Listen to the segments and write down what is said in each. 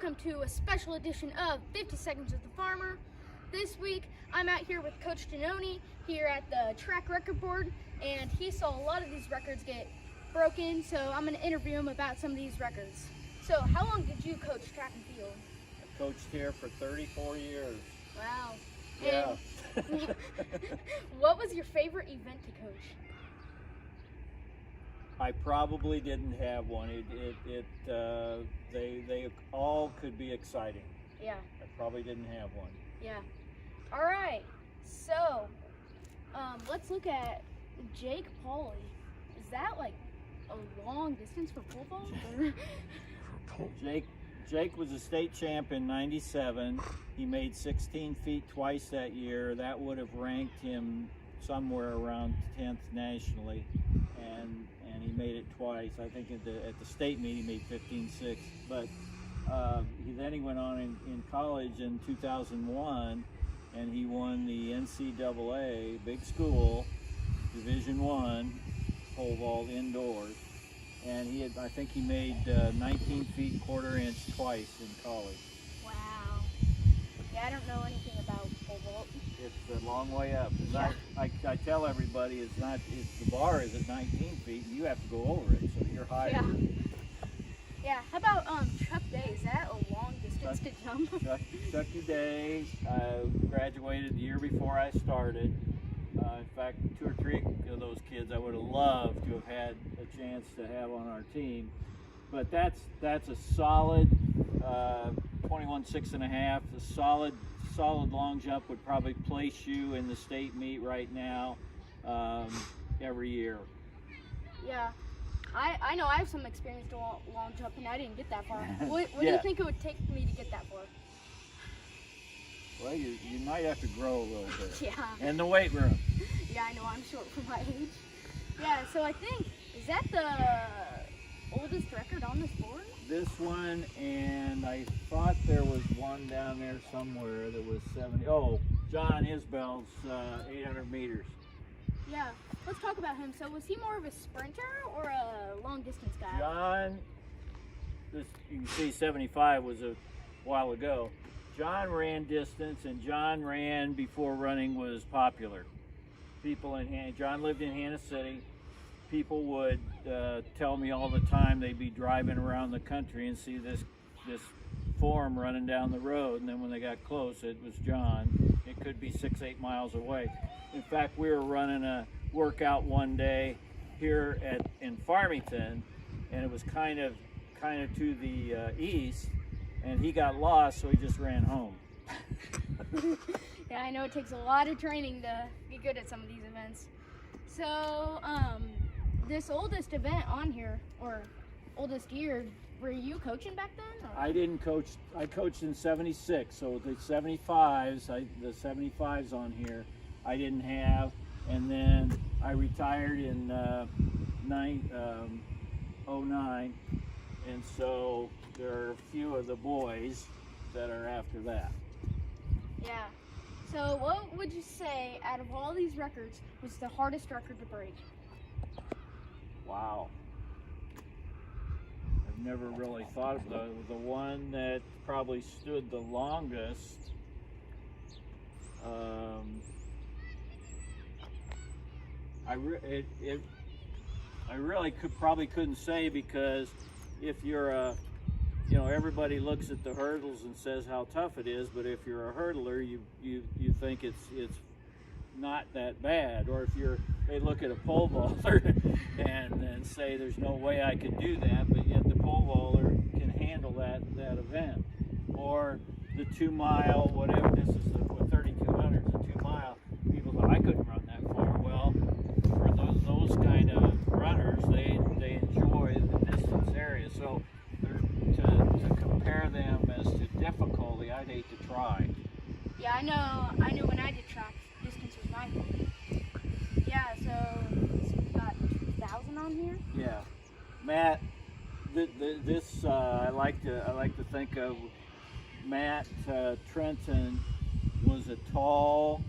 welcome to a special edition of 50 Seconds with the Farmer. This week, I'm out here with Coach Giagnoni here at the track record board, and he saw a lot of these records get broken, so I'm going to interview him about some of these records. So, how long did you coach track and field? I coached here for 34 years. Wow. Yeah. And what was your favorite event to coach? I probably didn't have one. They all could be exciting. Yeah. I probably didn't have one. Yeah. All right. So, let's look at Jake Pauly. Is that like a long distance for pole vault? Jake was a state champ in '97. He made 16 feet twice that year. That would have ranked him somewhere around 10th nationally, and he made it twice. I think at the state meet he made 15.6. But then he went on in college in 2001, and he won the NCAA big school Division I pole vault indoors. And I think he made 19 feet quarter inch twice in college. Wow. Yeah, I don't know anything about pole vault. It's a long way up. Yeah. I tell everybody the bar is at 19 feet and you have to go over it, so you're higher. Yeah. Yeah. How about Chuck Day? Is that a long distance to jump? Chucky Day graduated the year before I started. In fact, 2 or 3 of those kids I would have loved to have had a chance to have on our team. But that's a solid 21.6.5. A solid long jump would probably place you in the state meet right now every year. Yeah. I know I have some experience doing long jump and I didn't get that far. What do Yeah. you think it would take me to get that far? Well, you might have to grow a little bit. Yeah. And the weight room. Yeah, I know, I'm short for my age. Yeah, so I think, is that the oldest record on this board? This one, and I thought there was one down there somewhere that was 70. Oh, John Isbell's 800 meters. Yeah, let's talk about him. So was he more of a sprinter or a long distance guy? John, you can see 75 was a while ago. John ran distance, and John ran before running was popular. John lived in Hannah City. People would tell me all the time they'd be driving around the country and see this form running down the road, and then when they got close, it was John. It could be 6-8 miles away. In fact, we were running a workout one day here in Farmington, and it was kind of to the east, and he got lost, so he just ran home. Yeah, I know it takes a lot of training to get good at some of these events. So, this oldest event on here, or oldest year, were you coaching back then? Or? I didn't coach. I coached in '76, so the '75s, the '75s on here, I didn't have, and then I retired in '09, and so there are a few of the boys that are after that. Yeah. So what would you say, out of all these records, was the hardest record to break? Wow. I've never really thought of the one that probably stood the longest. I really probably couldn't say, because if you're everybody looks at the hurdles and says how tough it is, but if you're a hurdler, you think it's not that bad. Or if they look at a pole vaulter and say there's no way I could do that, but yet the pole vaulter can handle that event. Or the 2 mile, whatever, this is the 3,200, the 2 mile, people go, I couldn't run that far. Well, for those kind of runners, they enjoy the distance area. So to compare them as to difficulty, I'd hate to try. Yeah, I know when I did track, distance was my thing. Yeah, so we've got 2,000 on here. Yeah, Matt. This I like to think of. Matt Trenton was a tall,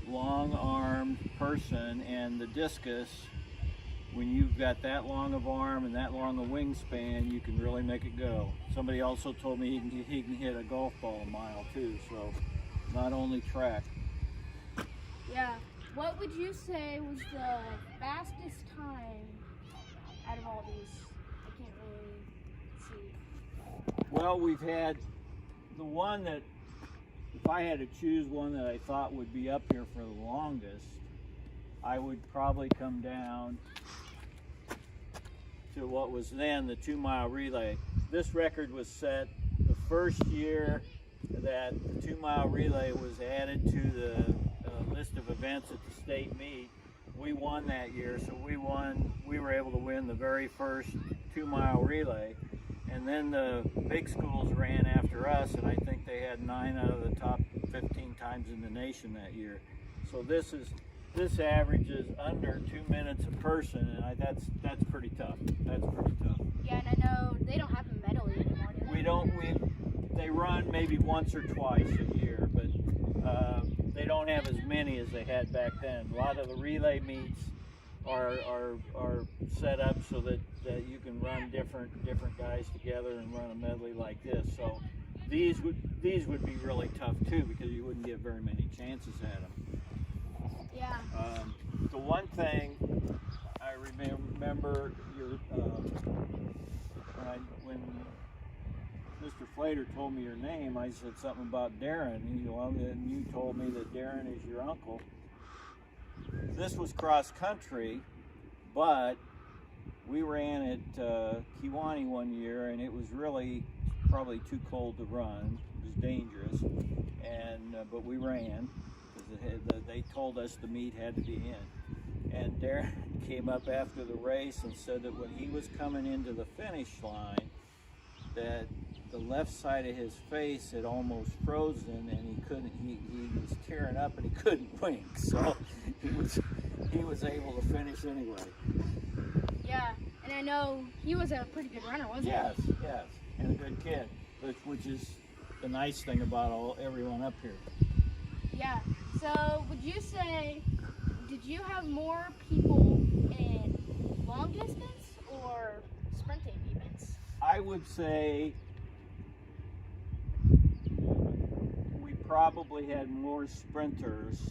long-armed person, and the discus when you've got that long of arm and that long a wingspan, you can really make it go. Somebody also told me he can hit a golf ball a mile too, so not only track. Yeah. What would you say was the fastest time out of all these? I can't really see. Well, we've had the one that, if I had to choose one that I thought would be up here for the longest, I would probably come down to what was then the 2-mile relay. This record was set the first year that the 2-mile relay was added to the list of events at the state meet. We won that year, so we were able to win the very first 2-mile relay. And then the big schools ran after us, and I think they had 9 out of the top 15 times in the nation that year. So this averages under 2 minutes a person, and that's pretty tough. That's pretty tough. Yeah, and I know they don't have a medley anymore, do they? They run maybe once or twice a year, but they don't have as many as they had back then. A lot of the relay meets are set up so that you can run different guys together and run a medley like this. So these would be really tough too, because you wouldn't get very many chances at them. Yeah. The one thing I remember when Mr. Flater told me your name, I said something about Darren. And you told me that Darren is your uncle. This was cross country, but we ran at Kewanee one year, and it was really probably too cold to run. It was dangerous, and but we ran because they told us the meet had to be in. And Darren came up after the race and said that when he was coming into the finish line, that the left side of his face had almost frozen, and he couldn't. He was tearing up, and he couldn't blink. So he was able to finish anyway. Yeah, and I know he was a pretty good runner, wasn't he? Yes, and a good kid, which is the nice thing about everyone up here. Yeah. So would you say, did you have more people in long distance or sprinting events? I would say we probably had more sprinters,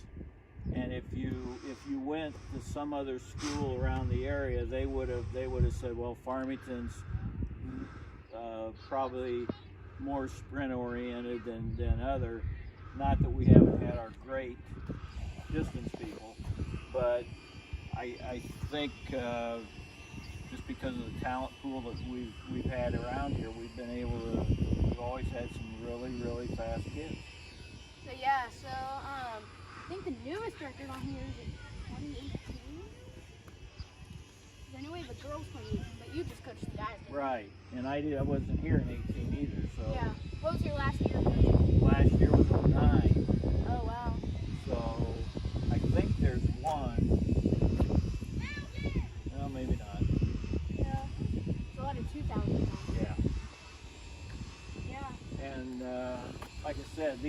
and if you went to some other school around the area, they would have said, well, Farmington's probably more sprint oriented than other. Not that we haven't had our great distance people, but I think just because of the talent pool that we've had around here, we've always had some really fast kids. So yeah, I think the newest record on here is 2018. I know we have a girls' 2018, but you just coached the guys. Right, and I wasn't here in 18 either. So yeah. What was your last year coaching? Last year was 09. Oh wow. So I think there's one. Well, maybe not. Yeah. It's a lot of 2000. Yeah. Yeah. And like I said,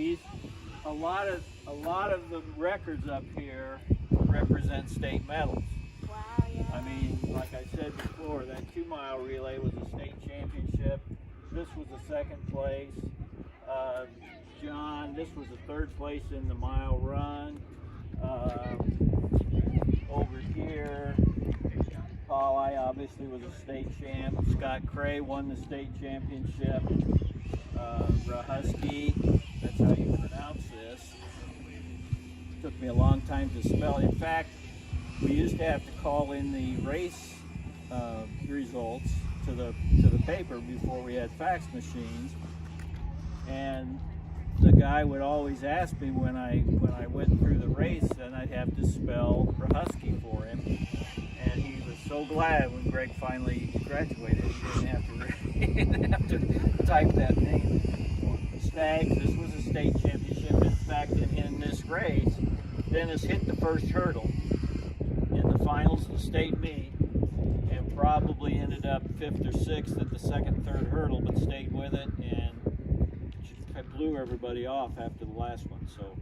a lot of the records up here represent state medals. Wow. Yeah. I mean, like I said before, that 2-mile relay was a state championship. This was a second place. John, this was a third place in the mile run. Over here, Pauly obviously was a state champ. Scott Cray won the state championship. Rahusky, that's how you pronounce this. Took me a long time to spell. In fact, we used to have to call in the race results to the paper before we had fax machines, and the guy would always ask me when I went through the race, and I'd have to spell Rahusky for him, and he was so glad when Greg finally graduated he didn't have to type that name. Stags, this was a state championship. In fact, in this race, Dennis hit the first hurdle in the finals of the state meet, and probably ended up 5th or 6th at the second, third hurdle, but stayed with it and blew everybody off after the last one. So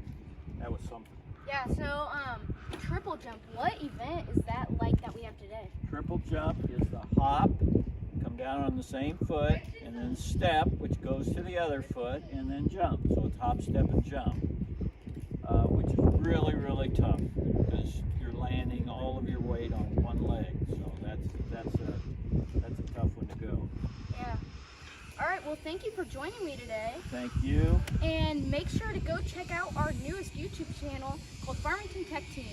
that was something. Yeah. So triple jump. What event is that like that we have today? Triple jump is the hop, come down on the same foot, and then step, which goes to the other foot, and then jump. So it's hop, step, and jump, which is really, really tough because you're landing all of your weight on one leg. So that's a tough one to go. Yeah. All right, well, thank you for joining me today. Thank you. And make sure to go check out our newest YouTube channel called Farmington Tech Team.